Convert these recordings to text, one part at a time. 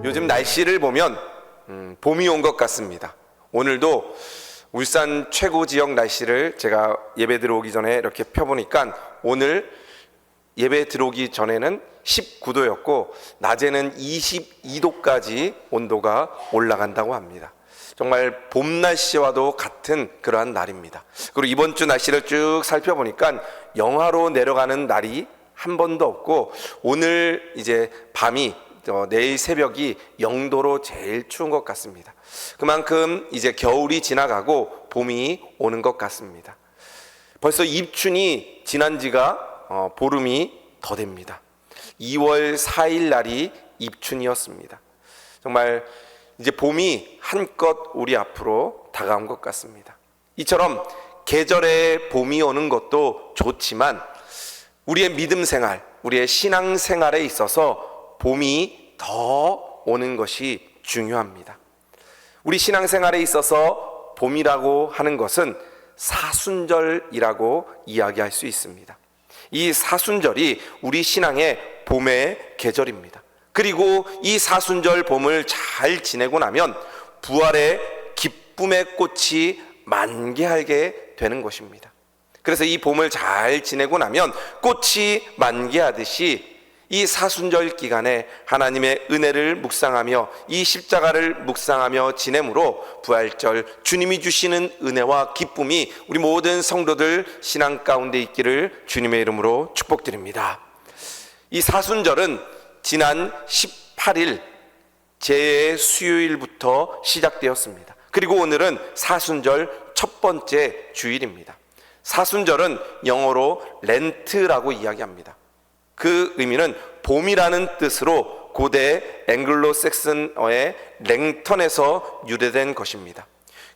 요즘 날씨를 보면 봄이 온 것 같습니다. 오늘도 울산 최고 지역 날씨를 제가 예배 들어오기 전에 이렇게 펴보니까 오늘 예배 들어오기 전에는 19도였고 낮에는 22도까지 온도가 올라간다고 합니다. 정말 봄 날씨와도 같은 그러한 날입니다. 그리고 이번 주 날씨를 쭉 살펴보니까 영하로 내려가는 날이 한 번도 없고, 오늘 이제 밤이 내일 새벽이 0도로 제일 추운 것 같습니다. 그만큼 이제 겨울이 지나가고 봄이 오는 것 같습니다. 벌써 입춘이 지난 지가 보름이 더 됩니다. 2월 4일 날이 입춘이었습니다. 정말 이제 봄이 한껏 우리 앞으로 다가온 것 같습니다. 이처럼 계절에 봄이 오는 것도 좋지만 우리의 믿음 생활, 우리의 신앙 생활에 있어서 봄이 더 오는 것이 중요합니다. 우리 신앙 생활에 있어서 봄이라고 하는 것은 사순절이라고 이야기할 수 있습니다. 이 사순절이 우리 신앙의 봄의 계절입니다. 그리고 이 사순절 봄을 잘 지내고 나면 부활의 기쁨의 꽃이 만개하게 되는 것입니다. 그래서 이 봄을 잘 지내고 나면 꽃이 만개하듯이 이 사순절 기간에 하나님의 은혜를 묵상하며 이 십자가를 묵상하며 지내므로 부활절 주님이 주시는 은혜와 기쁨이 우리 모든 성도들 신앙 가운데 있기를 주님의 이름으로 축복드립니다. 이 사순절은 지난 18일 제 수요일부터 시작되었습니다. 그리고 오늘은 사순절 첫 번째 주일입니다. 사순절은 영어로 렌트라고 이야기합니다. 그 의미는 봄이라는 뜻으로 고대 앵글로색슨어의 랭턴에서 유래된 것입니다.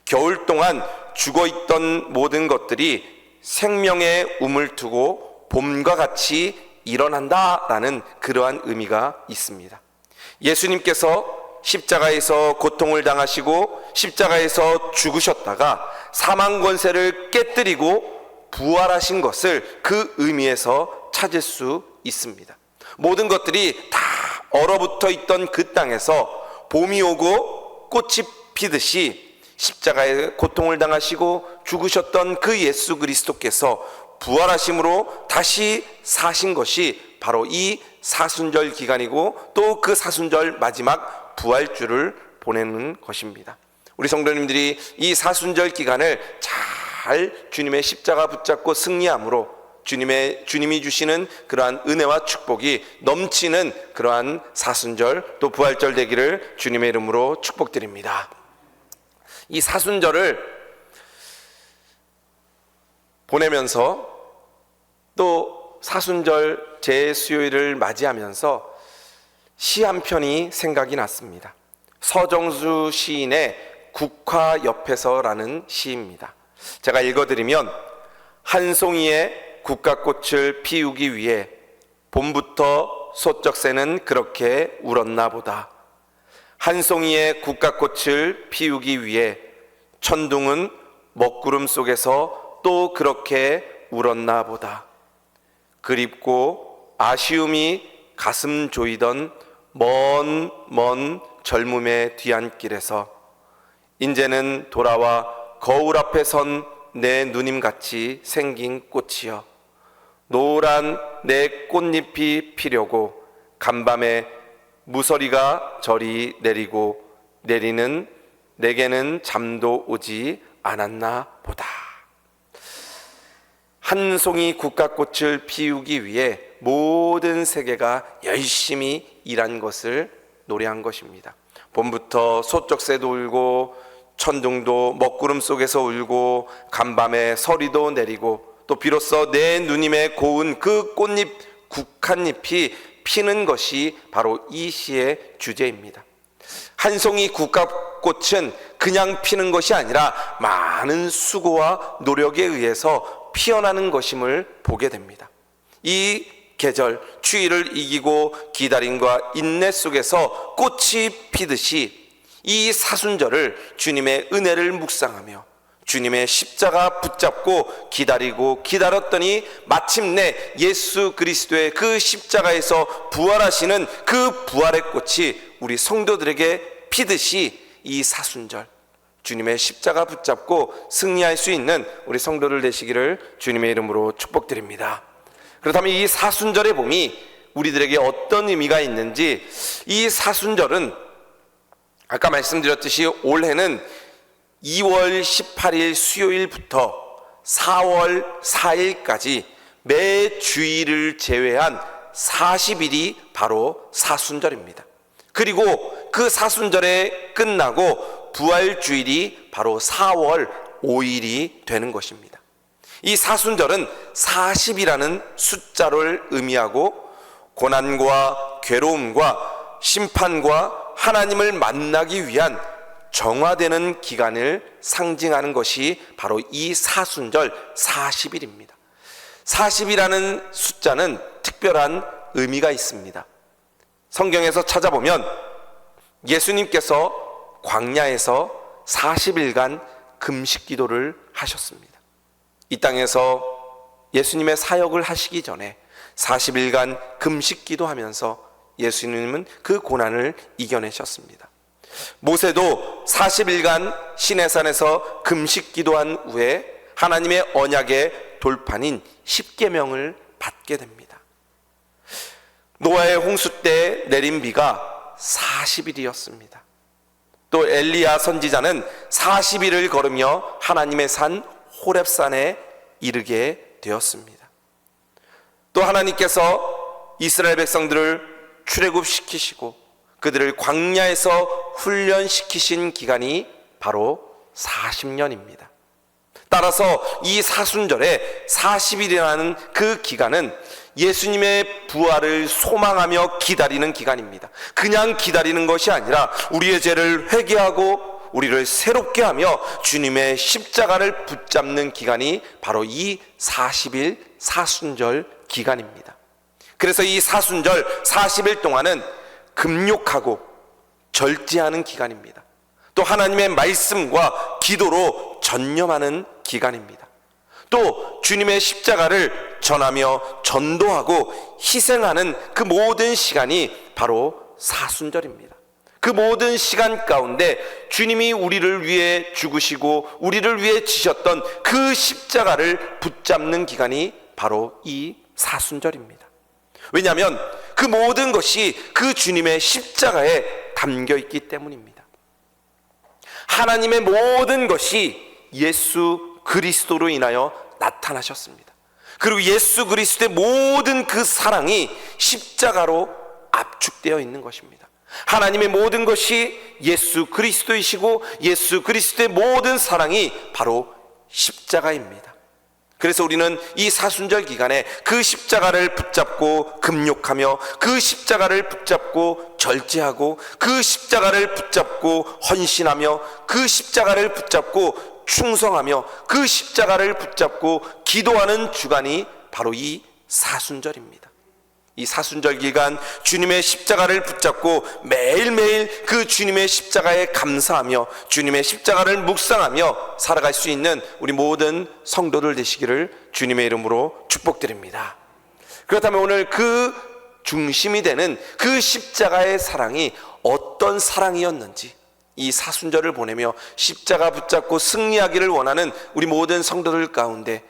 겨울 동안 죽어있던 모든 것들이 생명의 움을 두고 봄과 같이 일어난다라는 그러한 의미가 있습니다. 예수님께서 십자가에서 고통을 당하시고 십자가에서 죽으셨다가 사망 권세를 깨뜨리고 부활하신 것을 그 의미에서 찾을 수 있습니다. 모든 것들이 다 얼어붙어 있던 그 땅에서 봄이 오고 꽃이 피듯이 십자가에 고통을 당하시고 죽으셨던 그 예수 그리스도께서 부활하심으로 다시 사신 것이 바로 이 사순절 기간이고 또 그 사순절 마지막 부활주를 보내는 것입니다. 우리 성도님들이 이 사순절 기간을 잘 주님의 십자가 붙잡고 승리함으로 주님이 주시는 그러한 은혜와 축복이 넘치는 그러한 사순절 또 부활절 되기를 주님의 이름으로 축복드립니다. 이 사순절을 보내면서 또 사순절 제수요일을 맞이하면서 시 한 편이 생각이 났습니다. 서정수 시인의 국화 옆에서라는 시입니다. 제가 읽어드리면, 한 송이의 국화꽃을 피우기 위해 봄부터 소쩍새는 그렇게 울었나 보다. 한 송이의 국화꽃을 피우기 위해 천둥은 먹구름 속에서 또 그렇게 울었나 보다. 그립고 아쉬움이 가슴 조이던 먼 젊음의 뒤안길에서 이제는 돌아와 거울 앞에 선 내 누님같이 생긴 꽃이여, 노란 내 꽃잎이 피려고 간밤에 무서리가 저리 내리고 내리는 내게는 잠도 오지 않았나 보다. 한 송이 국화꽃을 피우기 위해 모든 세계가 열심히 일한 것을 노래한 것입니다. 봄부터 소쩍새도 울고 천둥도 먹구름 속에서 울고 간밤에 서리도 내리고 또 비로소 내 누님의 고운 그 꽃잎 국한잎이 피는 것이 바로 이 시의 주제입니다. 한 송이 국화꽃은 그냥 피는 것이 아니라 많은 수고와 노력에 의해서 피어나는 것임을 보게 됩니다. 이 계절 추위를 이기고 기다림과 인내 속에서 꽃이 피듯이 이 사순절을 주님의 은혜를 묵상하며 주님의 십자가 붙잡고 기다렸더니 마침내 예수 그리스도의 그 십자가에서 부활하시는 그 부활의 꽃이 우리 성도들에게 피듯이 이 사순절 주님의 십자가 붙잡고 승리할 수 있는 우리 성도들 되시기를 주님의 이름으로 축복드립니다. 그렇다면 이 사순절의 봄이 우리들에게 어떤 의미가 있는지, 이 사순절은 아까 말씀드렸듯이 올해는 2월 18일 수요일부터 4월 4일까지 매 주일을 제외한 40일이 바로 사순절입니다. 그리고 그 사순절에 끝나고 부활주일이 바로 4월 5일이 되는 것입니다. 이 사순절은 40이라는 숫자를 의미하고 고난과 괴로움과 심판과 하나님을 만나기 위한 정화되는 기간을 상징하는 것이 바로 이 사순절 40일입니다. 40이라는 숫자는 특별한 의미가 있습니다. 성경에서 찾아보면 예수님께서 광야에서 40일간 금식 기도를 하셨습니다. 이 땅에서 예수님의 사역을 하시기 전에 40일간 금식 기도하면서 예수님은 그 고난을 이겨내셨습니다. 모세도 40일간 시내산에서 금식 기도한 후에 하나님의 언약의 돌판인 십계명을 받게 됩니다. 노아의 홍수 때 내린 비가 40일이었습니다. 또 엘리야 선지자는 40일을 걸으며 하나님의 산 호렙산에 이르게 되었습니다. 또 하나님께서 이스라엘 백성들을 출애굽시키시고 그들을 광야에서 훈련시키신 기간이 바로 40년입니다. 따라서 이 사순절에 40일이라는 그 기간은 예수님의 부활을 소망하며 기다리는 기간입니다. 그냥 기다리는 것이 아니라 우리의 죄를 회개하고 우리를 새롭게 하며 주님의 십자가를 붙잡는 기간이 바로 이 40일 사순절 기간입니다. 그래서 이 사순절 40일 동안은 금욕하고 절제하는 기간입니다. 또 하나님의 말씀과 기도로 전념하는 기간입니다. 또 주님의 십자가를 전하며 전도하고 희생하는 그 모든 시간이 바로 사순절입니다. 그 모든 시간 가운데 주님이 우리를 위해 죽으시고 우리를 위해 지셨던 그 십자가를 붙잡는 기간이 바로 이 사순절입니다. 왜냐하면 그 모든 것이 그 주님의 십자가에 담겨 있기 때문입니다. 하나님의 모든 것이 예수 그리스도로 인하여 나타나셨습니다. 그리고 예수 그리스도의 모든 그 사랑이 십자가로 압축되어 있는 것입니다. 하나님의 모든 것이 예수 그리스도이시고 예수 그리스도의 모든 사랑이 바로 십자가입니다. 그래서 우리는 이 사순절 기간에 그 십자가를 붙잡고 금욕하며 그 십자가를 붙잡고 절제하고 그 십자가를 붙잡고 헌신하며 그 십자가를 붙잡고 충성하며 그 십자가를 붙잡고 기도하는 주간이 바로 이 사순절입니다. 이 사순절 기간 주님의 십자가를 붙잡고 매일매일 그 주님의 십자가에 감사하며 주님의 십자가를 묵상하며 살아갈 수 있는 우리 모든 성도들 되시기를 주님의 이름으로 축복드립니다. 그렇다면 오늘 그 중심이 되는 그 십자가의 사랑이 어떤 사랑이었는지, 이 사순절을 보내며 십자가 붙잡고 승리하기를 원하는 우리 모든 성도들 가운데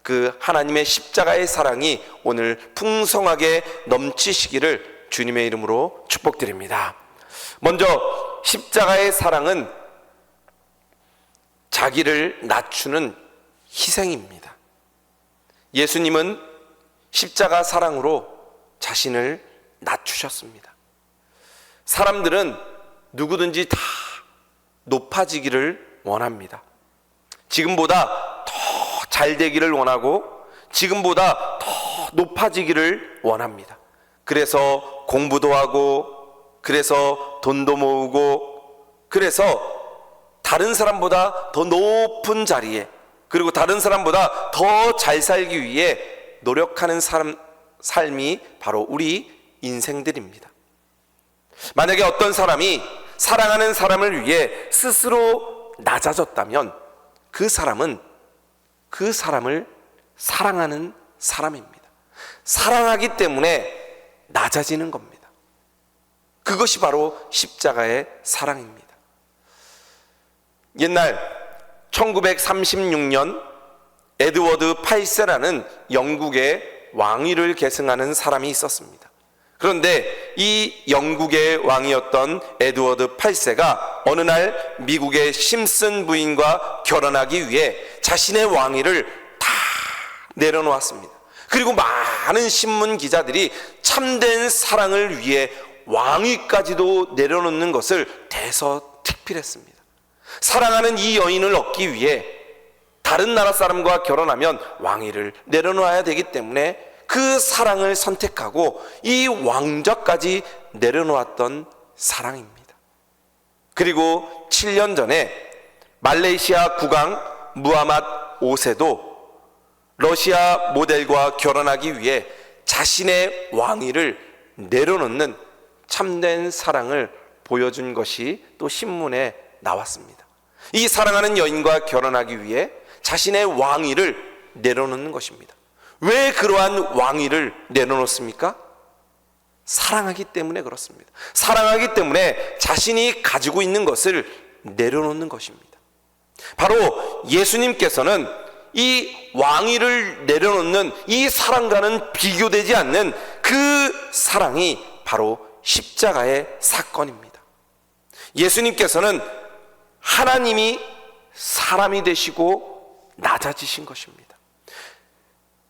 그 하나님의 십자가의 사랑이 오늘 풍성하게 넘치시기를 주님의 이름으로 축복드립니다. 먼저 십자가의 사랑은 자기를 낮추는 희생입니다. 예수님은 십자가 사랑으로 자신을 낮추셨습니다. 사람들은 누구든지 다 높아지기를 원합니다. 지금보다 더 잘 되기를 원하고 지금보다 더 높아지기를 원합니다. 그래서 공부도 하고 그래서 돈도 모으고 그래서 다른 사람보다 더 높은 자리에 그리고 다른 사람보다 더 잘 살기 위해 노력하는 삶이 바로 우리 인생들입니다. 만약에 어떤 사람이 사랑하는 사람을 위해 스스로 낮아졌다면 그 사람은 그 사람을 사랑하는 사람입니다. 사랑하기 때문에 낮아지는 겁니다. 그것이 바로 십자가의 사랑입니다. 옛날 1936년 에드워드 8세라는 영국의 왕위를 계승하는 사람이 있었습니다. 그런데 이 영국의 왕이었던 에드워드 8세가 어느 날 미국의 심슨 부인과 결혼하기 위해 자신의 왕위를 다 내려놓았습니다. 그리고 많은 신문 기자들이 참된 사랑을 위해 왕위까지도 내려놓는 것을 대서특필했습니다. 사랑하는 이 여인을 얻기 위해 다른 나라 사람과 결혼하면 왕위를 내려놓아야 되기 때문에 그 사랑을 선택하고 이 왕좌까지 내려놓았던 사랑입니다. 그리고 7년 전에 말레이시아 국왕 무하마드 5세도 러시아 모델과 결혼하기 위해 자신의 왕위를 내려놓는 참된 사랑을 보여준 것이 또 신문에 나왔습니다. 이 사랑하는 여인과 결혼하기 위해 자신의 왕위를 내려놓는 것입니다. 왜 그러한 왕위를 내려놓습니까? 사랑하기 때문에 그렇습니다. 사랑하기 때문에 자신이 가지고 있는 것을 내려놓는 것입니다. 바로 예수님께서는 이 왕위를 내려놓는 이 사랑과는 비교되지 않는 그 사랑이 바로 십자가의 사건입니다. 예수님께서는 하나님이 사람이 되시고 낮아지신 것입니다.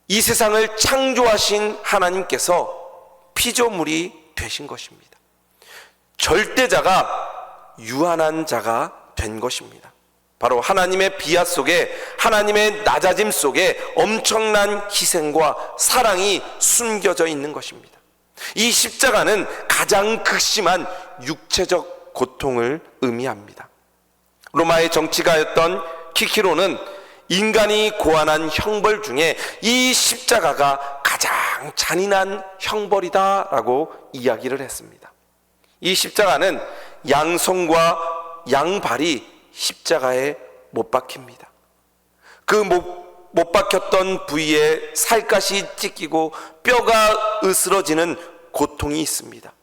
이 세상을 창조하신 하나님께서 피조물이 되신 것입니다. 절대자가 유한한 자가 된 것입니다. 바로 하나님의 비하 속에, 하나님의 낮아짐 속에 엄청난 희생과 사랑이 숨겨져 있는 것입니다. 이 십자가는 가장 극심한 육체적 고통을 의미합니다. 로마의 정치가였던 키키로는 인간이 고안한 형벌 중에 이 십자가가 가장 잔인한 형벌이다라고 이야기를 했습니다. 이 십자가는 양손과 양발이 십자가에 못 박힙니다. 그 못 박혔던 부위에 살갗이 찢기고 뼈가 으스러지는 고통이 있습니다.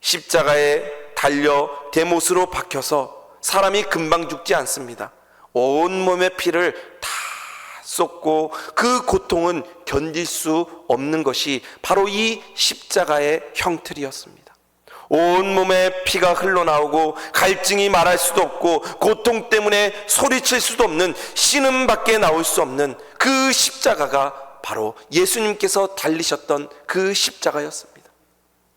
십자가에 달려 대못으로 박혀서 사람이 금방 죽지 않습니다. 온몸의 피를 다 쏟고 그 고통은 견딜 수 없는 것이 바로 이 십자가의 형틀이었습니다. 온몸에 피가 흘러나오고 갈증이 말할 수도 없고 고통 때문에 소리칠 수도 없는 신음밖에 나올 수 없는 그 십자가가 바로 예수님께서 달리셨던 그 십자가였습니다.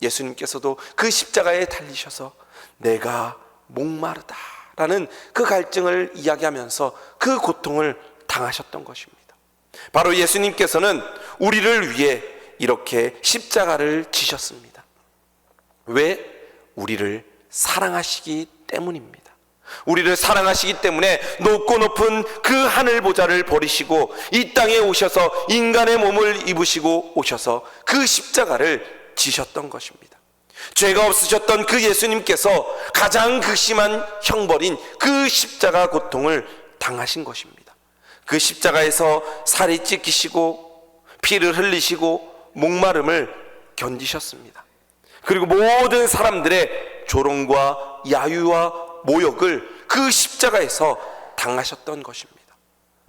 예수님께서도 그 십자가에 달리셔서 내가 목마르다 라는 그 갈증을 이야기하면서 그 고통을 당하셨던 것입니다. 바로 예수님께서는 우리를 위해 이렇게 십자가를 지셨습니다. 왜? 우리를 사랑하시기 때문입니다. 우리를 사랑하시기 때문에 높고 높은 그 하늘 보좌를 버리시고 이 땅에 오셔서 인간의 몸을 입으시고 오셔서 그 십자가를 지셨던 것입니다. 죄가 없으셨던 그 예수님께서 가장 극심한 형벌인 그 십자가 고통을 당하신 것입니다. 그 십자가에서 살이 찢기시고 피를 흘리시고 목마름을 견디셨습니다. 그리고 모든 사람들의 조롱과 야유와 모욕을 그 십자가에서 당하셨던 것입니다.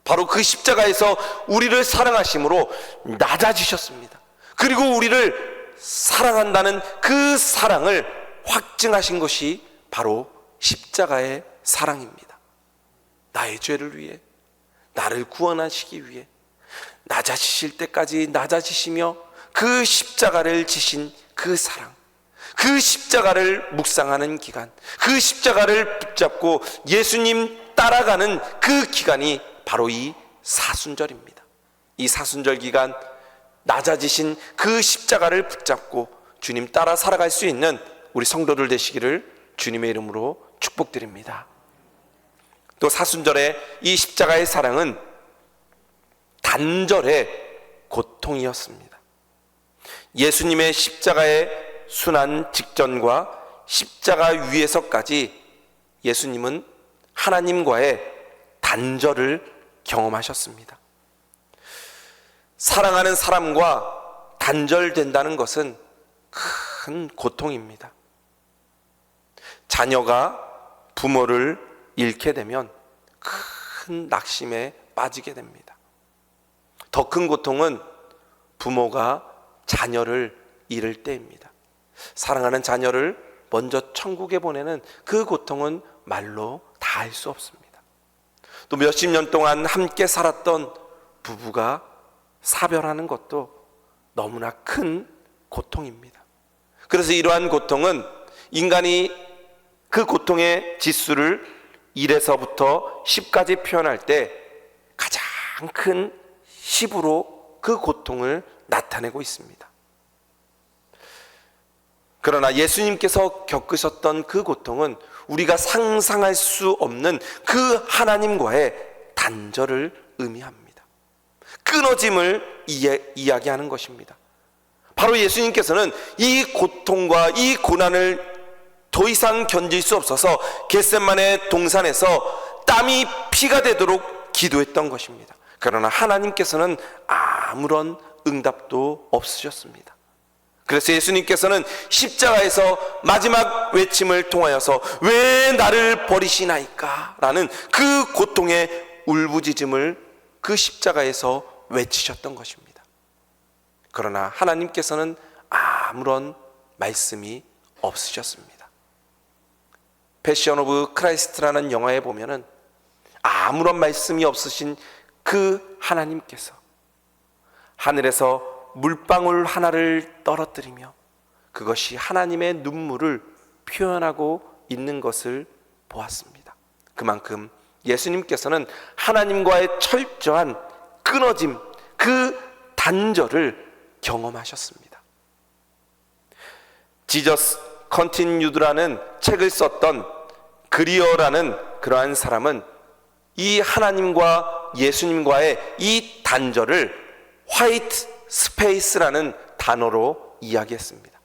바로 그 십자가에서 우리를 사랑하심으로 낮아지셨습니다. 그리고 우리를 사랑한다는 그 사랑을 확증하신 것이 바로 십자가의 사랑입니다. 나의 죄를 위해, 나를 구원하시기 위해 낮아지실 때까지 낮아지시며 그 십자가를 지신 그 사랑, 그 십자가를 묵상하는 기간, 그 십자가를 붙잡고 예수님 따라가는 그 기간이 바로 이 사순절입니다. 이 사순절 기간 낮아지신 그 십자가를 붙잡고 주님 따라 살아갈 수 있는 우리 성도들 되시기를 주님의 이름으로 축복드립니다. 또 사순절의 이 십자가의 사랑은 단절의 고통이었습니다. 예수님의 십자가의 순환 직전과 십자가 위에서까지 예수님은 하나님과의 단절을 경험하셨습니다. 사랑하는 사람과 단절된다는 것은 큰 고통입니다. 자녀가 부모를 잃게 되면 큰 낙심에 빠지게 됩니다. 더 큰 고통은 부모가 자녀를 잃을 때입니다. 사랑하는 자녀를 먼저 천국에 보내는 그 고통은 말로 다할 수 없습니다. 또 몇십 년 동안 함께 살았던 부부가 사별하는 것도 너무나 큰 고통입니다. 그래서 이러한 고통은 인간이 그 고통의 지수를 1에서부터 10까지 표현할 때 가장 큰 10으로 그 고통을 나타내고 있습니다. 그러나 예수님께서 겪으셨던 그 고통은 우리가 상상할 수 없는 그 하나님과의 단절을 의미합니다. 끊어짐을 이야기하는 것입니다. 바로 예수님께서는 이 고통과 이 고난을 더 이상 견딜 수 없어서 겟세마네 동산에서 땀이 피가 되도록 기도했던 것입니다. 그러나 하나님께서는 아무런 응답도 없으셨습니다. 그래서 예수님께서는 십자가에서 마지막 외침을 통하여서 왜 나를 버리시나이까? 라는 그 고통의 울부짖음을 그 십자가에서 외치셨던 것입니다. 그러나 하나님께서는 아무런 말씀이 없으셨습니다. 패션 오브 크라이스트라는 영화에 보면은 아무런 말씀이 없으신 그 하나님께서 하늘에서 물방울 하나를 떨어뜨리며 그것이 하나님의 눈물을 표현하고 있는 것을 보았습니다. 그만큼 예수님께서는 하나님과의 철저한 끊어짐, 그 단절을 경험하셨습니다. 지저스 컨티뉴드라는 책을 썼던 그리어라는 그러한 사람은 이 하나님과 예수님과의 이 단절을 화이트 스페이스라는 단어로 이야기했습니다.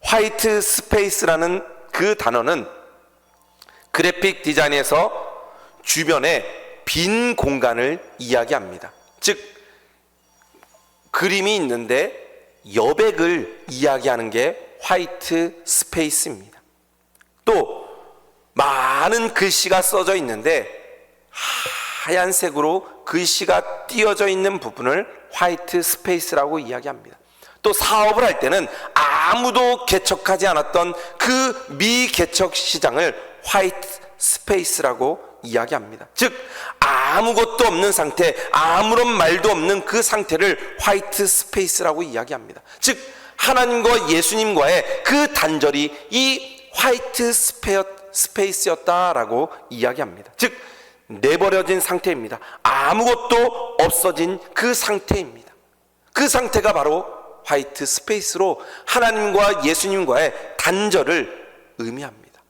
화이트 스페이스라는 그 단어는 그래픽 디자인에서 주변에 빈 공간을 이야기합니다. 즉 그림이 있는데 여백을 이야기하는 게 화이트 스페이스입니다. 또 많은 글씨가 써져 있는데 하얀색으로 글씨가 띄어져 있는 부분을 화이트 스페이스라고 이야기합니다. 또 사업을 할 때는 아무도 개척하지 않았던 그 미개척 시장을 화이트 스페이스라고 이야기합니다. 즉 아무것도 없는 상태, 아무런 말도 없는 그 상태를 화이트 스페이스라고 이야기합니다. 즉 하나님과 예수님과의 그 단절이 이 화이트 스페이스였다라고 이야기합니다. 즉 내버려진 상태입니다. 아무것도 없어진 그 상태입니다. 그 상태가 바로 화이트 스페이스로 하나님과 예수님과의 단절을 의미합니다.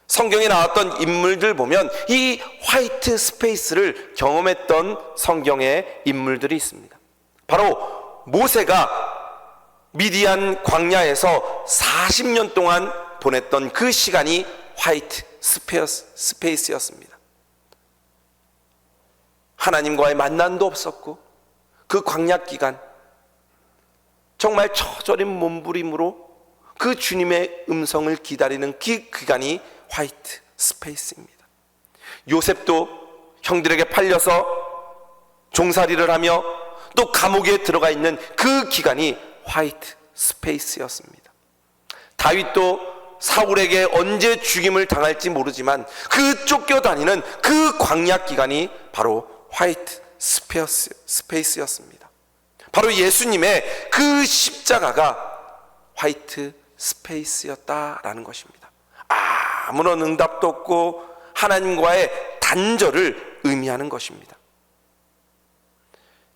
성경에 나왔던 인물들 보면 이 화이트 스페이스를 경험했던 성경의 인물들이 있습니다. 바로 모세가 미디안 광야에서 40년 동안 보냈던 그 시간이 화이트 스페이스였습니다. 하나님과의 만남도 없었고 그 광야 기간 정말 처절한 몸부림으로 그 주님의 음성을 기다리는 그 기간이 화이트 스페이스입니다. 요셉도 형들에게 팔려서 종살이를 하며 또 감옥에 들어가 있는 그 기간이 화이트 스페이스였습니다. 다윗도 사울에게 언제 죽임을 당할지 모르지만 그 쫓겨다니는 그 광야 기간이 바로 화이트 스페이스였습니다. 바로 예수님의 그 십자가가 화이트 스페이스였다라는 것입니다. 아무런 응답도 없고 하나님과의 단절을 의미하는 것입니다.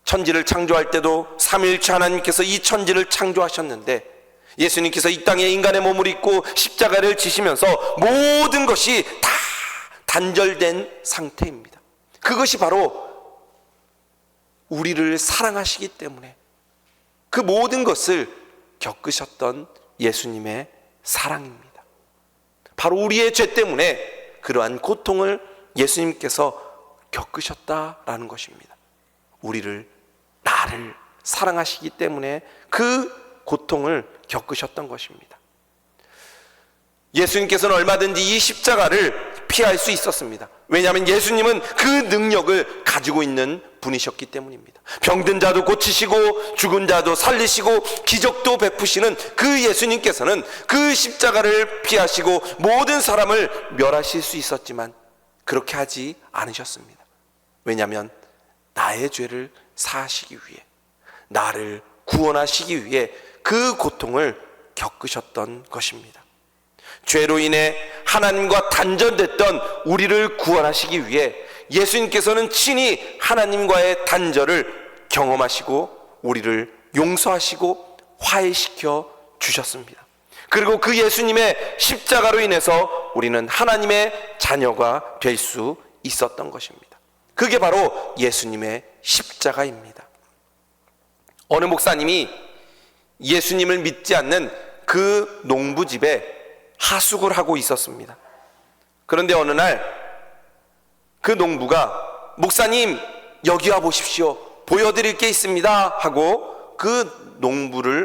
천지를 창조할 때도 삼위일체 하나님께서 이 천지를 창조하셨는데 예수님께서 이 땅에 인간의 몸을 입고 십자가를 지시면서 모든 것이 다 단절된 상태입니다. 그것이 바로 우리를 사랑하시기 때문에 그 모든 것을 겪으셨던 예수님의 사랑입니다. 바로 우리의 죄 때문에 그러한 고통을 예수님께서 겪으셨다라는 것입니다. 나를 사랑하시기 때문에 그 고통을 겪으셨던 것입니다. 예수님께서는 얼마든지 이 십자가를 피할 수 있었습니다. 왜냐하면 예수님은 그 능력을 가지고 있는 분이셨기 때문입니다. 병든 자도 고치시고 죽은 자도 살리시고 기적도 베푸시는 그 예수님께서는 그 십자가를 피하시고 모든 사람을 멸하실 수 있었지만 그렇게 하지 않으셨습니다. 왜냐하면 나의 죄를 사하시기 위해, 나를 구원하시기 위해 그 고통을 겪으셨던 것입니다. 죄로 인해 하나님과 단절됐던 우리를 구원하시기 위해 예수님께서는 친히 하나님과의 단절을 경험하시고 우리를 용서하시고 화해시켜 주셨습니다. 그리고 그 예수님의 십자가로 인해서 우리는 하나님의 자녀가 될 수 있었던 것입니다. 그게 바로 예수님의 십자가입니다. 어느 목사님이 예수님을 믿지 않는 그 농부집에 하숙을 하고 있었습니다. 그런데 어느 날 그 농부가 목사님 여기 와 보십시오, 보여드릴 게 있습니다 하고 그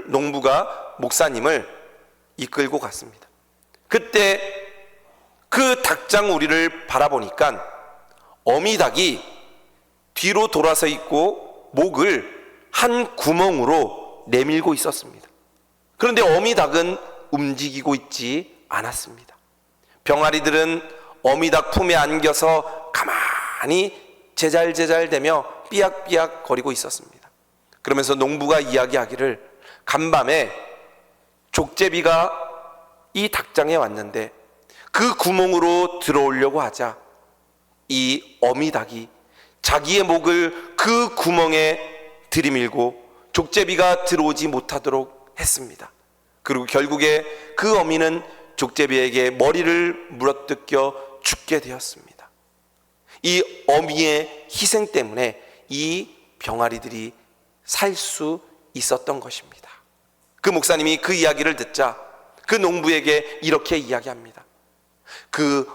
농부가 목사님을 이끌고 갔습니다. 그때 그 닭장 우리를 바라보니까 어미닭이 뒤로 돌아서 있고 목을 한 구멍으로 내밀고 있었습니다. 그런데 어미닭은 움직이고 있지 않았습니다. 병아리들은 어미닭 품에 안겨서 가만히 제잘제잘대며 삐약삐약 거리고 있었습니다. 그러면서 농부가 이야기하기를 간밤에 족제비가 이 닭장에 왔는데 그 구멍으로 들어오려고 하자 이 어미닭이 자기의 목을 그 구멍에 들이밀고 족제비가 들어오지 못하도록 했습니다. 그리고 결국에 그 어미는 족제비에게 머리를 물어뜯겨 죽게 되었습니다. 이 어미의 희생 때문에 이 병아리들이 살 수 있었던 것입니다. 그 목사님이 그 이야기를 듣자 그 농부에게 이렇게 이야기합니다. 그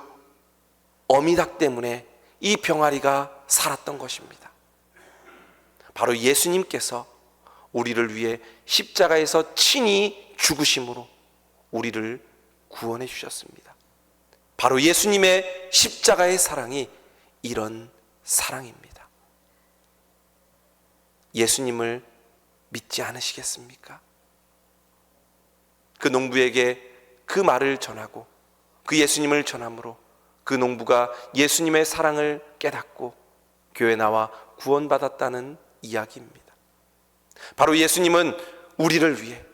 어미닭 때문에 이 병아리가 살았던 것입니다. 바로 예수님께서 우리를 위해 십자가에서 친히 죽으심으로 우리를 구원해 주셨습니다. 바로 예수님의 십자가의 사랑이 이런 사랑입니다. 예수님을 믿지 않으시겠습니까? 그 농부에게 그 말을 전하고 그 예수님을 전함으로 그 농부가 예수님의 사랑을 깨닫고 교회에 나와 구원받았다는 이야기입니다. 바로 예수님은 우리를 위해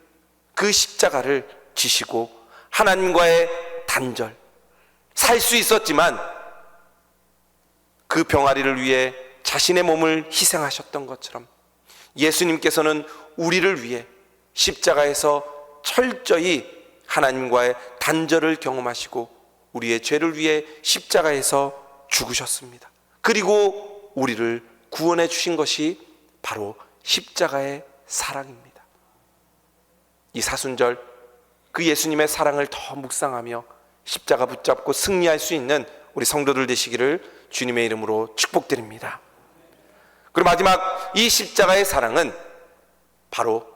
그 십자가를 지시고 하나님과의 단절, 살 수 있었지만 그 병아리를 위해 자신의 몸을 희생하셨던 것처럼 예수님께서는 우리를 위해 십자가에서 철저히 하나님과의 단절을 경험하시고 우리의 죄를 위해 십자가에서 죽으셨습니다. 그리고 우리를 구원해 주신 것이 바로 십자가의 사랑입니다. 이 사순절 그 예수님의 사랑을 더 묵상하며 십자가 붙잡고 승리할 수 있는 우리 성도들 되시기를 주님의 이름으로 축복드립니다. 그리고 마지막 이 십자가의 사랑은 바로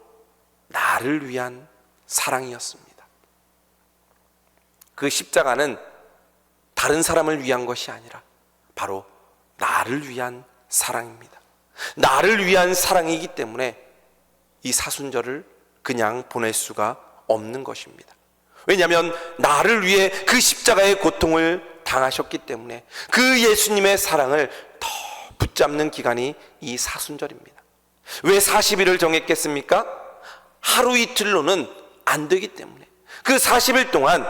나를 위한 사랑이었습니다. 그 십자가는 다른 사람을 위한 것이 아니라 바로 나를 위한 사랑입니다. 나를 위한 사랑이기 때문에 이 사순절을 그냥 보낼 수가 없는 것입니다. 왜냐하면 나를 위해 그 십자가의 고통을 당하셨기 때문에 그 예수님의 사랑을 더 붙잡는 기간이 이 사순절입니다. 왜 40일을 정했겠습니까? 하루 이틀로는 안 되기 때문에 그 40일 동안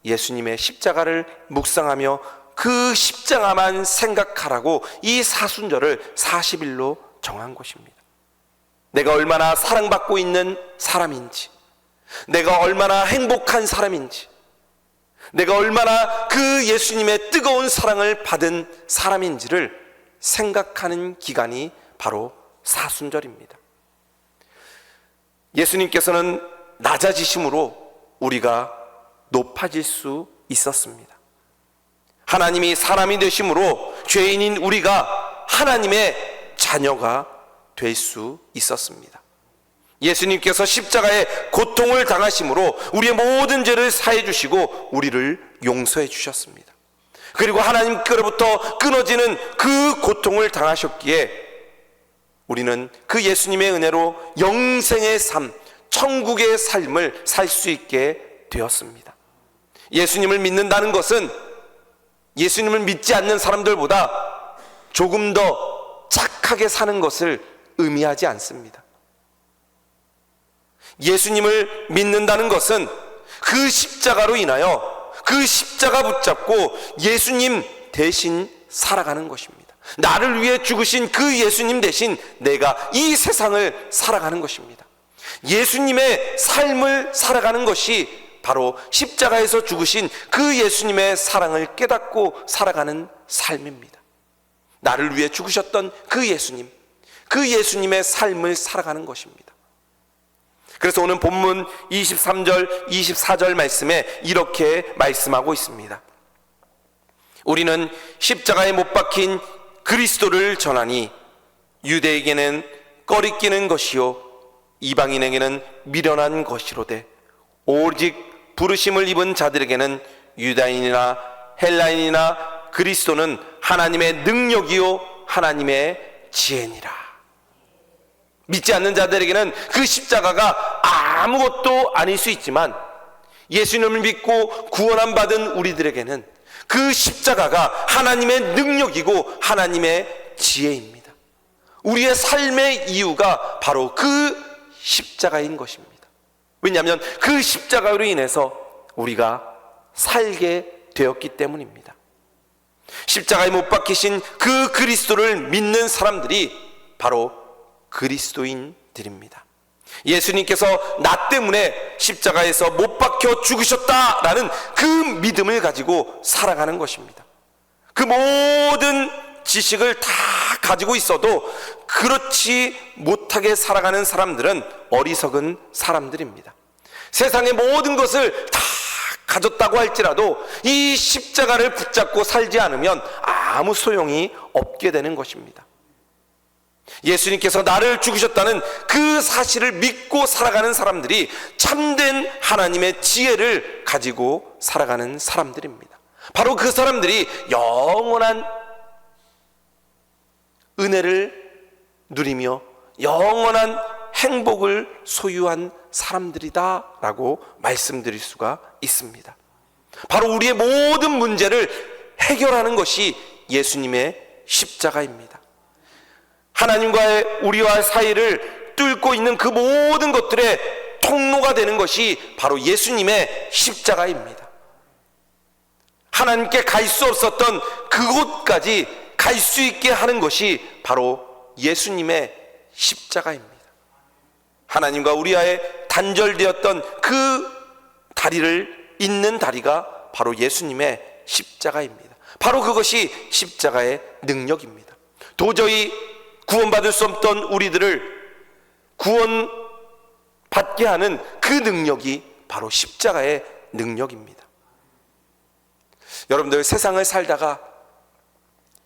예수님의 십자가를 묵상하며 그 십자가만 생각하라고 이 사순절을 40일로 정한 것입니다. 내가 얼마나 사랑받고 있는 사람인지, 내가 얼마나 행복한 사람인지, 내가 얼마나 그 예수님의 뜨거운 사랑을 받은 사람인지를 생각하는 기간이 바로 사순절입니다. 예수님께서는 낮아지심으로 우리가 높아질 수 있었습니다. 하나님이 사람이 되심으로 죄인인 우리가 하나님의 자녀가 될 수 있었습니다. 예수님께서 십자가의 고통을 당하심으로 우리의 모든 죄를 사해 주시고 우리를 용서해 주셨습니다. 그리고 하나님께로부터 끊어지는 그 고통을 당하셨기에 우리는 그 예수님의 은혜로 영생의 삶, 천국의 삶을 살 수 있게 되었습니다. 예수님을 믿는다는 것은 예수님을 믿지 않는 사람들보다 조금 더 착하게 사는 것을 의미하지 않습니다. 예수님을 믿는다는 것은 그 십자가로 인하여 그 십자가 붙잡고 예수님 대신 살아가는 것입니다. 나를 위해 죽으신 그 예수님 대신 내가 이 세상을 살아가는 것입니다. 예수님의 삶을 살아가는 것이 바로 십자가에서 죽으신 그 예수님의 사랑을 깨닫고 살아가는 삶입니다. 나를 위해 죽으셨던 그 예수님, 그 예수님의 삶을 살아가는 것입니다. 그래서 오늘 본문 23절, 24절 말씀에 이렇게 말씀하고 있습니다. 우리는 십자가에 못 박힌 그리스도를 전하니 유대에게는 꺼리끼는 것이요 이방인에게는 미련한 것이로되 오직 부르심을 입은 자들에게는 유다인이나 헬라인이나 그리스도는 하나님의 능력이요 하나님의 지혜니라. 믿지 않는 자들에게는 그 십자가가 아무것도 아닐 수 있지만 예수님을 믿고 구원함 받은 우리들에게는 그 십자가가 하나님의 능력이고 하나님의 지혜입니다. 우리의 삶의 이유가 바로 그 십자가인 것입니다. 왜냐하면 그 십자가로 인해서 우리가 살게 되었기 때문입니다. 십자가에 못 박히신 그 그리스도를 믿는 사람들이 바로 그리스도인들입니다. 예수님께서 나 때문에 십자가에서 못 박혀 죽으셨다라는 그 믿음을 가지고 살아가는 것입니다. 그 모든 지식을 다 가지고 있어도 그렇지 못하게 살아가는 사람들은 어리석은 사람들입니다. 세상의 모든 것을 다 가졌다고 할지라도 이 십자가를 붙잡고 살지 않으면 아무 소용이 없게 되는 것입니다. 예수님께서 나를 죽으셨다는 그 사실을 믿고 살아가는 사람들이 참된 하나님의 지혜를 가지고 살아가는 사람들입니다. 바로 그 사람들이 영원한 은혜를 누리며 영원한 행복을 소유한 사람들이다라고 말씀드릴 수가 있습니다. 바로 우리의 모든 문제를 해결하는 것이 예수님의 십자가입니다. 하나님과의 우리와 사이를 뚫고 있는 그 모든 것들의 통로가 되는 것이 바로 예수님의 십자가입니다. 하나님께 갈 수 없었던 그곳까지 갈 수 있게 하는 것이 바로 예수님의 십자가입니다. 하나님과 우리와의 단절되었던 그 다리를 잇는 다리가 바로 예수님의 십자가입니다. 바로 그것이 십자가의 능력입니다. 도저히 구원받을 수 없던 우리들을 구원받게 하는 그 능력이 바로 십자가의 능력입니다. 여러분들 세상을 살다가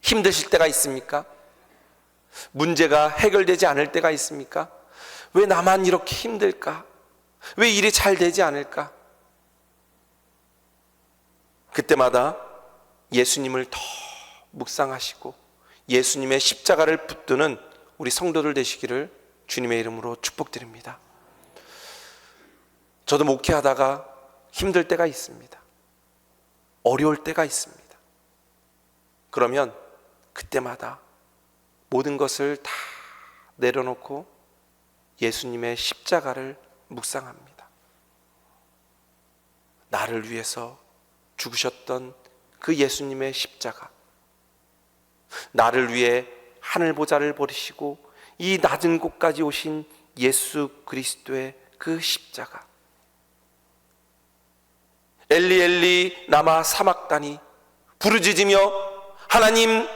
힘드실 때가 있습니까? 문제가 해결되지 않을 때가 있습니까? 왜 나만 이렇게 힘들까? 왜 일이 잘 되지 않을까? 그때마다 예수님을 더 묵상하시고 예수님의 십자가를 붙드는 우리 성도들 되시기를 주님의 이름으로 축복드립니다. 저도 목회하다가 힘들 때가 있습니다. 어려울 때가 있습니다. 그러면 그때마다 모든 것을 다 내려놓고 예수님의 십자가를 묵상합니다. 나를 위해서 죽으셨던 그 예수님의 십자가, 나를 위해 하늘 보좌를 버리시고 이 낮은 곳까지 오신 예수 그리스도의 그 십자가, 엘리 엘리 라마 사막다니 부르짖으며 하나님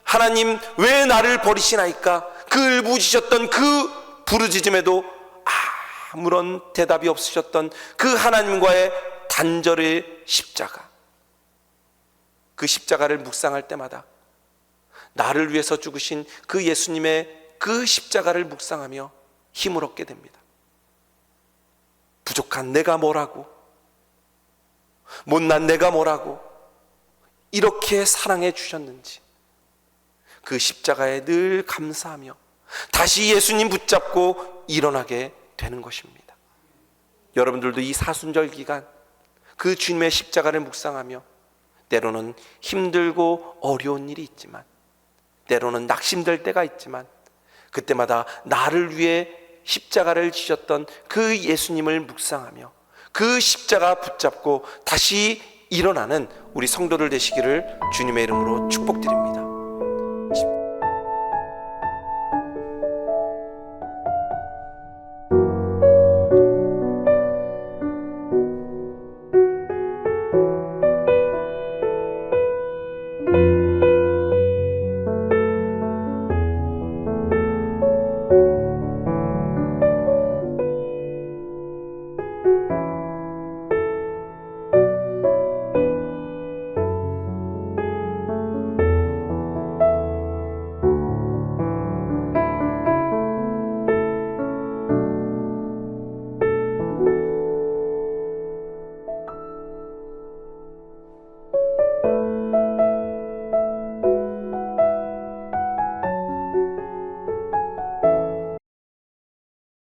하나님 왜 나를 버리시나이까 그 울부짖으셨던 그 부르짖음에도 아무런 대답이 없으셨던 그 하나님과의 단절의 십자가, 그 십자가를 묵상할 때마다 나를 위해서 죽으신 그 예수님의 그 십자가를 묵상하며 힘을 얻게 됩니다. 부족한 내가 뭐라고, 못난 내가 뭐라고 이렇게 사랑해 주셨는지 그 십자가에 늘 감사하며 다시 예수님 붙잡고 일어나게 되는 것입니다. 여러분들도 이 사순절 기간 그 주님의 십자가를 묵상하며 때로는 힘들고 어려운 일이 있지만, 때로는 낙심될 때가 있지만, 그때마다 나를 위해 십자가를 지셨던 그 예수님을 묵상하며 그 십자가 붙잡고 다시 일어나는 우리 성도들 되시기를 주님의 이름으로 축복드립니다.